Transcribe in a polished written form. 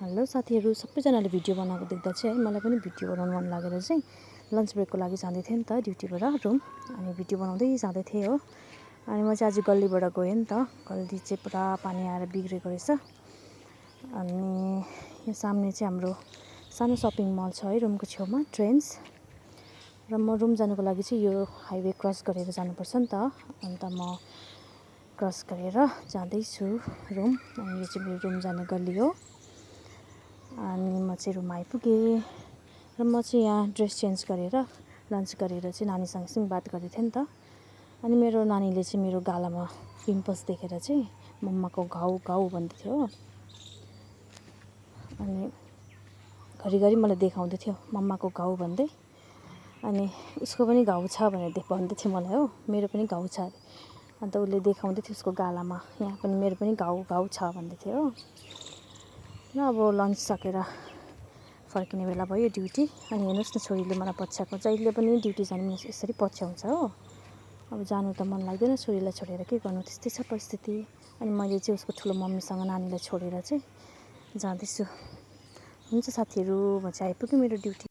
Hello साथीहरू, सबैजनाले video बनाएको देख्दा चाहिँ है मलाई पनि भिडियो बनाउनु मन लागेर चाहिँ लन्च ब्रेकको लागि जाँदै थिएँ नि त ड्युटीबाट रुम। अनि भिडियो बनाउँदै जाँदै थिएँ हो। अनि म चाहिँ आज गल्लीबाट गएँ नि त। गल्ली चाहिँ पुरा पानी आएर बिग्रेको रहेछ। अनि यो सामने चाहिँ हाम्रो सानो सपिङ मल छ है रुमको छेउमा, ट्रेन्ड्स। र म रुम जानुको लागि चाहिँ यो हाइवे क्रस गरेर जानुपर्छ नि त। अन्त म क्रस गरेर जाँदैछु रुम। अनि यो चाहिँ मेरो रुम जाने गल्ली हो। अनि म चाहिँ रुम आइपुगेँ र म चाहिँ यहाँ ड्रेस चेन्ज गरेर लन्च गरेर चाहिँ नानीसँग एकछिन बात गर्दै थिएँ नि त। अनि मेरो नानीले चाहिँ मेरो गालामा पिम्पल्स देखेर चाहिँ मम्माको घाउ घाउ भन्दै थियो हो। अनि घरिघरि मलाई देखाउँदै थियो मम्माको घाउ भन्दै। अनि उसको पनि घाउ छ भनेर भन्दै थियो मलाई हो, मेरो पनि घाउ छ। अन्त उसले देखाउँदै थियो उसको गालामा, यहाँ पनि मेरो पनि घाउ घाउ छ भन्दै थियो हो। र अब लन्च सकेर फर्किने बेला भयो ड्युटी। अनि हेर्नुहोस् न, छोरीले मलाई पछ्याएको, जहिले पनि ड्युटी जानु यसरी पछ्याउँछ हो। अब जानु त मन लाग्दैन छोरीलाई छोडेर, के गर्नु, त्यस्तै छ परिस्थिति। अनि मैले चाहिँ उसको ठुलो मम्मीसँग नानीलाई छोडेर चाहिँ जाँदैछु। हुन्छ साथीहरू, म चाहिँ आइपुगेँ मेरो ड्युटी।